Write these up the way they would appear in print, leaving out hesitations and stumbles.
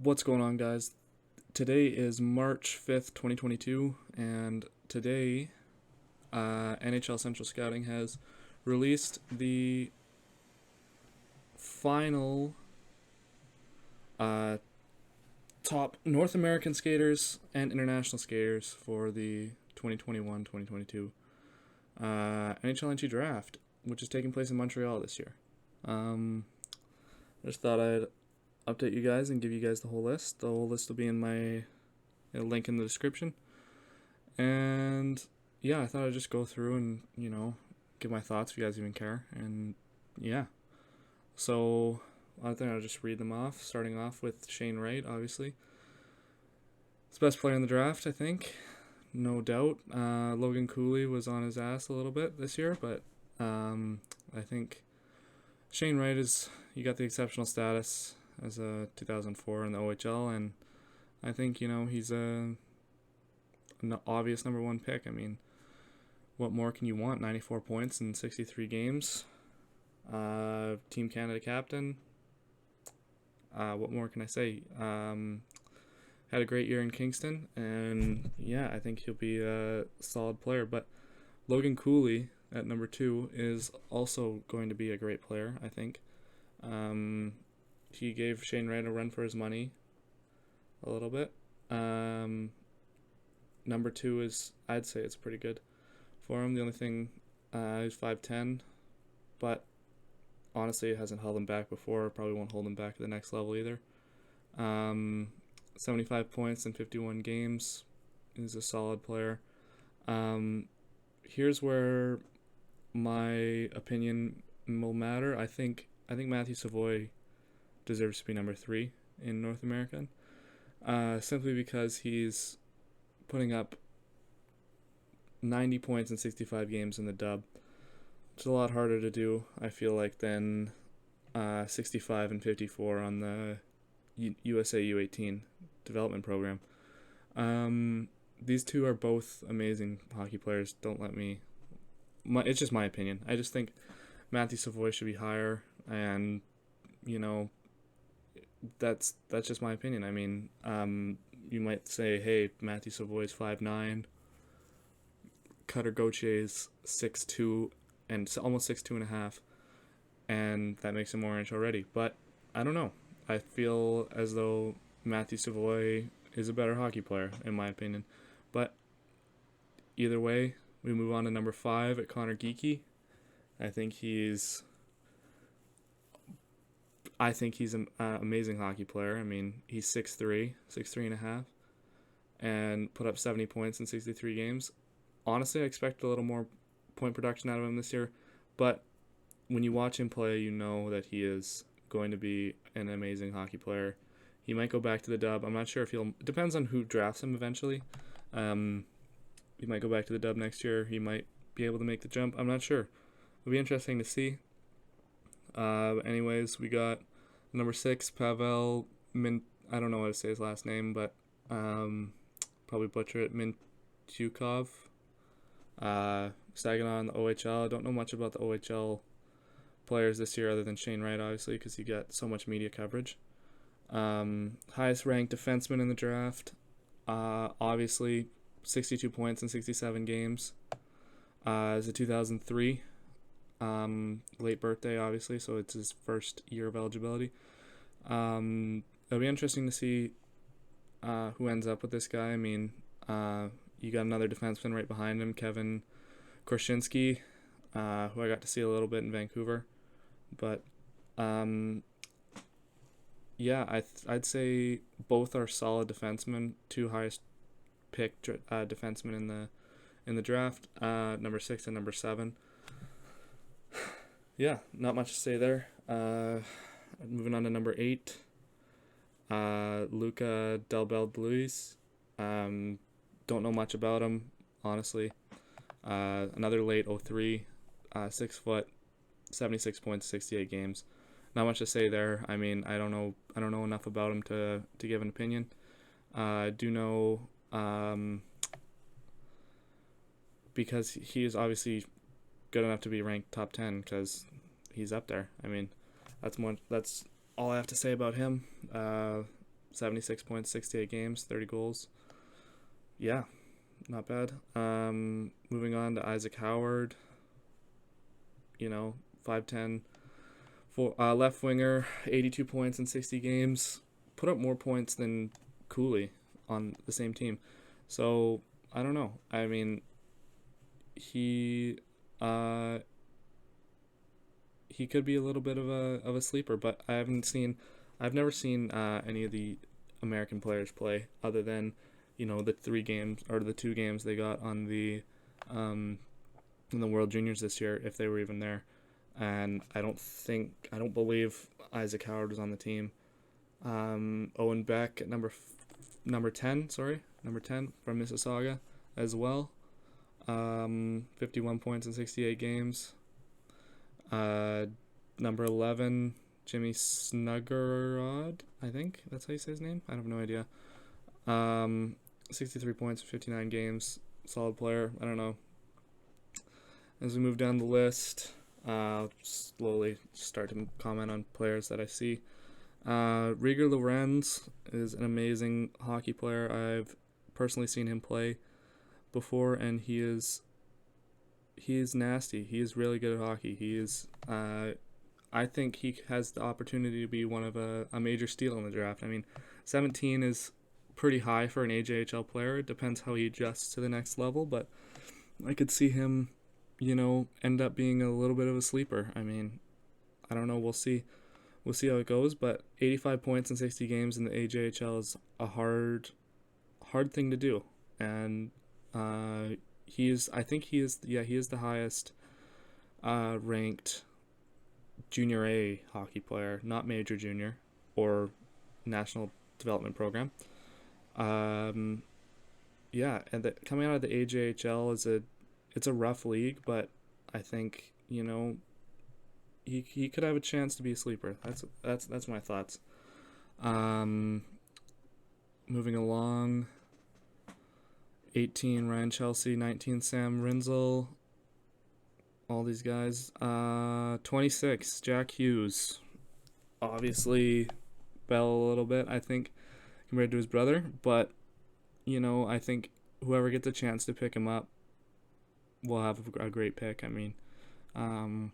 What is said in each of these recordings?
What's going on, guys? Today is March 5th, 2022, and today NHL Central Scouting has released the final uh, top North American skaters and international skaters for the 2021-2022 NHL NT draft, which is taking place in Montreal this year. I just thought I'd update you guys and give you guys the whole list. The whole list will be in my link in the description. And yeah, I thought I'd just go through and, give my thoughts if you guys even care. And yeah. So I think I'll just read them off, starting off with Shane Wright, obviously. He's the best player in the draft, I think. No doubt. Logan Cooley was on his ass a little bit this year, but I think Shane Wright you got the exceptional status as a 2004 in the OHL, and I think, he's an obvious number one pick. I mean, what more can you want? 94 points in 63 games. Team Canada captain. What more can I say? Had a great year in Kingston, and yeah, I think he'll be a solid player. But Logan Cooley at number 2 is also going to be a great player, I think. He gave Shane Wright a run for his money a little bit. Number 2 is, I'd say it's pretty good for him. The only thing, he's 5'10", but honestly it hasn't held him back before. Probably won't hold him back at the next level either. 75 points in 51 games. He's a solid player. Here's where my opinion will matter. I think Matthew Savoy deserves to be number 3 in North American, simply because he's putting up 90 points in 65 games in the dub. It's a lot harder to do, I feel like, than 65 and 54 on the USA U18 development program. These two are both amazing hockey players. Don't let me... it's just my opinion. I just think Matthew Savoy should be higher, and, that's just my opinion. I mean, you might say, hey, Matthew Savoy's 5'9", Cutter Gauthier 6'2", and almost 6'2.5", and that makes him orange already. But I don't know. I feel as though Matthew Savoy is a better hockey player, in my opinion. But either way, we move on to number 5 at Connor Geekie. I think he's an amazing hockey player. I mean, he's 6'3", 6'3.5", and put up 70 points in 63 games. Honestly, I expect a little more point production out of him this year, but when you watch him play, you know that he is going to be an amazing hockey player. He might go back to the dub. I'm not sure if it depends on who drafts him eventually. He might go back to the dub next year. He might be able to make the jump. I'm not sure. It'll be interesting to see. Anyways, we got number 6, Pavel I don't know how to say his last name, but probably butcher it. Mintyukov. Saginaw in the OHL. I don't know much about the OHL players this year other than Shane Wright, obviously, because he got so much media coverage. Highest ranked defenseman in the draft. Obviously, 62 points in 67 games. Is a 2003. Late birthday, obviously, so it's his first year of eligibility. It'll be interesting to see who ends up with this guy. I mean, you got another defenseman right behind him, Kevin Korshinsky, who I got to see a little bit in Vancouver. But yeah, I'd say both are solid defensemen, 2 highest picked defensemen in the draft, number 6 and number 7. Yeah, not much to say there. Moving on to number 8, Luca Delbel-Blues. Don't know much about him, honestly. Another late 03, 6 foot, 76 points, 68 games. Not much to say there. I mean, I don't know enough about him to give an opinion. I do know because he is obviously good enough to be ranked top 10 because he's up there. I mean, that's all I have to say about him. 76 points, 68 games, 30 goals. Yeah, not bad. Moving on to Isaac Howard. 5'10", left winger, 82 points in 60 games. Put up more points than Cooley on the same team. So, I don't know. I mean, he could be a little bit of a sleeper, but I've never seen any of the American players play other than the 3 games or the 2 games they got on the in the World Juniors this year, if they were even there. And I don't believe Isaac Howard was on the team. Owen Beck at number 10 from Mississauga as well. 51 points in 68 games. Number 11, Jimmy Snuggerud, I think that's how you say his name. I have no idea. 63 points in 59 games. Solid player. I don't know. As we move down the list, I'll slowly start to comment on players that I see. Rieger Lorenz is an amazing hockey player. I've personally seen him play before, and he is nasty. He is really good at hockey. He is. I think he has the opportunity to be one of a major steal in the draft. I mean, 17 is pretty high for an AJHL player. It depends how he adjusts to the next level, but I could see him, end up being a little bit of a sleeper. I mean, I don't know. We'll see. We'll see how it goes. But 85 points in 60 games in the AJHL is a hard thing to do, and he is the highest ranked junior A hockey player, not major junior or national development program. And coming out of the AJHL it's a rough league, but I think he could have a chance to be a sleeper. That's my thoughts. Moving along. 18 Ryan Chelsea, 19 Sam Rinzel, all these guys. 26 Jack Hughes, obviously fell a little bit, I think, compared to his brother, but I think whoever gets a chance to pick him up will have a great pick. I mean, I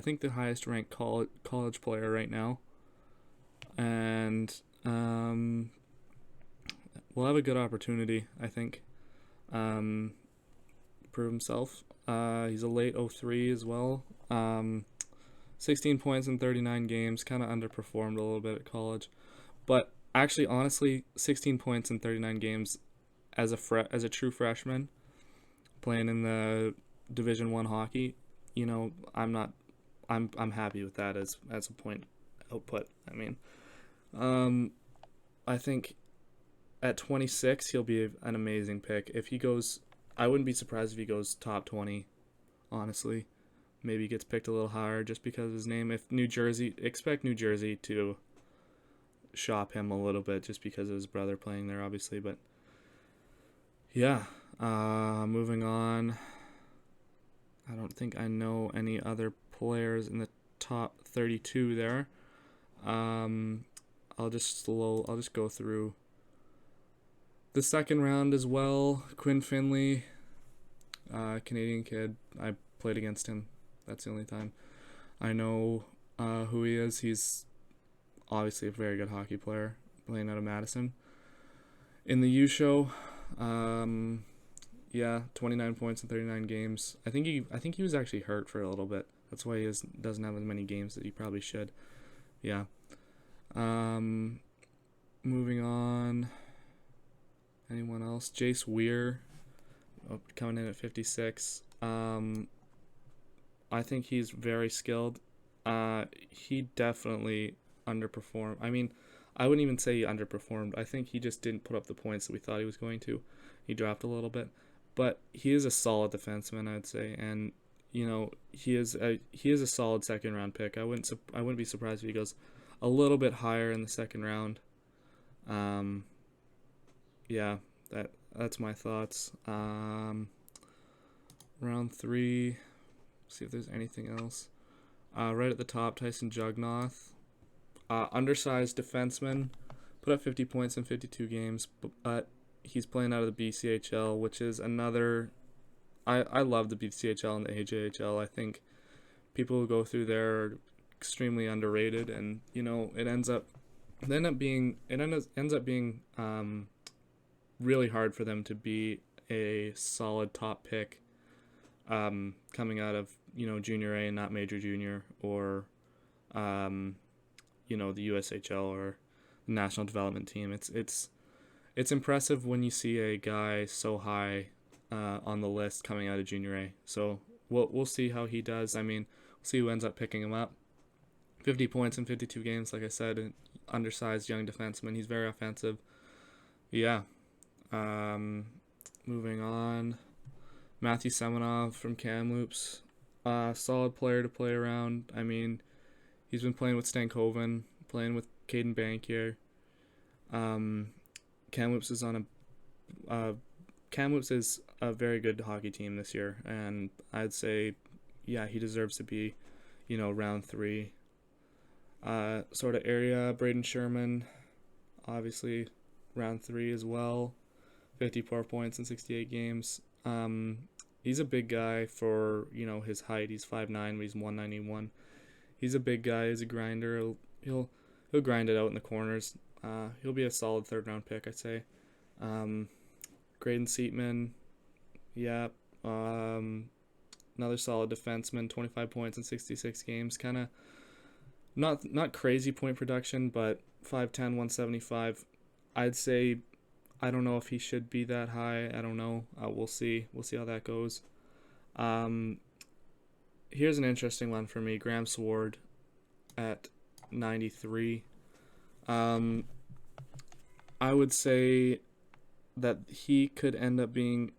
think the highest ranked college player right now, and will have a good opportunity, I think, prove himself. He's a late 03 as well. 16 points in 39 games, kind of underperformed a little bit at college. But actually, honestly, 16 points in 39 games as a true freshman playing in the Division 1 hockey, I'm happy with that as a point output. I mean, I think at 26, he'll be an amazing pick. If he goes, I wouldn't be surprised if he goes top 20, honestly. Maybe he gets picked a little higher just because of his name. Expect New Jersey to shop him a little bit just because of his brother playing there, obviously. But, yeah, moving on. I don't think I know any other players in the top 32 there. I'll just go through the second round as well. Quinn Finley, Canadian kid. I played against him. That's the only time I know who he is. He's obviously a very good hockey player, playing out of Madison. In the U show, 29 points in 39 games. I think he was actually hurt for a little bit. That's why he doesn't have as many games that he probably should. Yeah. Moving on. Anyone else? Jace Weir, coming in at 56. I think he's very skilled. He definitely underperformed. I mean, I wouldn't even say he underperformed. I think he just didn't put up the points that we thought he was going to. He dropped a little bit. But he is a solid defenseman, I'd say, and he is a solid second round pick. I wouldn't be surprised if he goes a little bit higher in the second round. That's my thoughts. Round 3. See if there's anything else. Right at the top, Tyson Jugnoth. Undersized defenseman, put up 50 points in 52 games, but he's playing out of the BCHL, which is another. I love the BCHL and the AJHL. I think people who go through there are extremely underrated, and it ends up being really hard for them to be a solid top pick coming out of junior A and not major junior, or the USHL or the national development team. It's impressive when you see a guy so high on the list coming out of junior A. So we'll see how he does. I mean, we'll see who ends up picking him up. 50 points in 52 games, like I said, an undersized young defenseman. He's very offensive. Yeah. Moving on. Matthew Semenov from Kamloops. Solid player to play around. I mean, he's been playing with Stankoven, playing with Caden Bankier. Kamloops is a very good hockey team this year, and I'd say, yeah, he deserves to be, round 3 sort of area. Braden Sherman, obviously, round 3 as well. 54 points in 68 games. He's a big guy for his height. He's 5'9", but he's 191. He's a big guy. He's a grinder. He'll grind it out in the corners. He'll be a solid 3rd round pick, I'd say. Graydon Seatman, yeah. Another solid defenseman. 25 points in 66 games. Kind of not crazy point production, but 5'10", 175. I'd say, I don't know if he should be that high. I don't know. We'll see. We'll see how that goes. Here's an interesting one for me. Graham Sword at 93. I would say that he could end up being,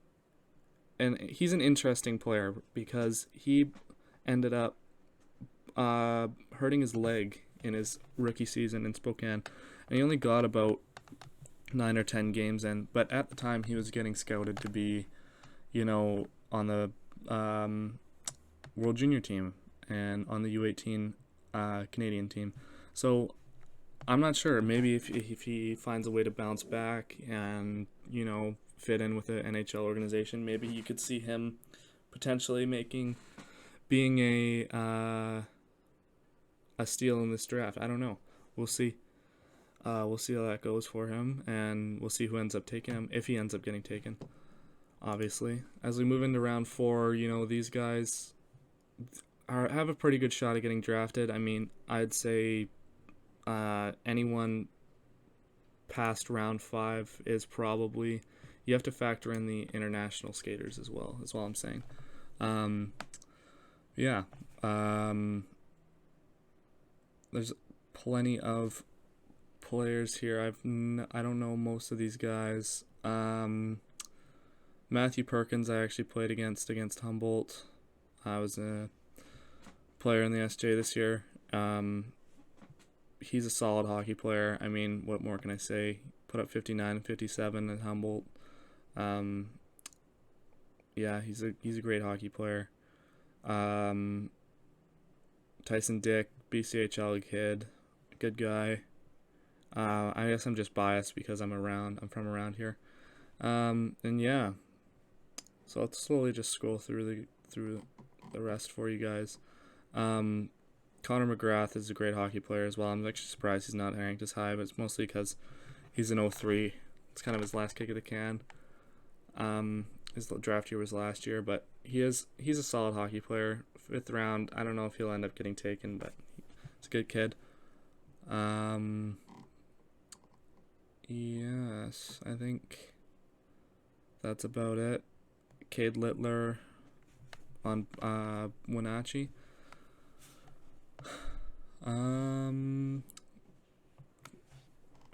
and he's an interesting player because he ended up hurting his leg in his rookie season in Spokane, and he only got about 9 or 10 games in, but at the time he was getting scouted to be, on the World Junior team and on the U18 Canadian team. So I'm not sure. Maybe if he finds a way to bounce back and fit in with the NHL organization, maybe you could see him potentially being a steal in this draft. I don't know. We'll see. We'll see how that goes for him, and we'll see who ends up taking him, if he ends up getting taken, obviously. As we move into round 4, these guys have a pretty good shot at getting drafted. I mean, I'd say anyone past round 5 is probably, you have to factor in the international skaters as well, is what I'm saying. There's plenty of players here. I don't know most of these guys. Matthew Perkins I actually played against Humboldt. I was a player in the SJ this year. He's a solid hockey player. I mean, what more can I say? Put up 59 and 57 at Humboldt. He's a great hockey player. Tyson Dick, BCHL kid, good guy. I guess I'm just biased because I'm from around here. So I'll slowly just scroll through the rest for you guys. Connor McGrath is a great hockey player as well. I'm actually surprised he's not ranked as high, but it's mostly because he's an 03. It's kind of his last kick of the can. His draft year was last year, but he's a solid hockey player. 5th round. I don't know if he'll end up getting taken, but he's a good kid. Yes, I think that's about it. Cade Littler on Wenatchee.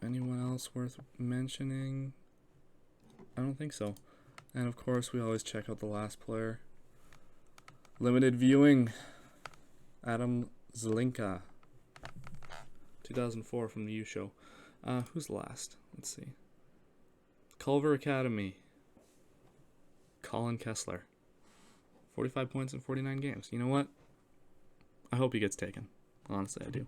Anyone else worth mentioning? I don't think so. And of course, we always check out the last player. Limited viewing. Adam Zelinka. 2004 from the U Show. Who's last? Let's see. Culver Academy. Colin Kessler. 45 points in 49 games. You know what? I hope he gets taken. Honestly, I do.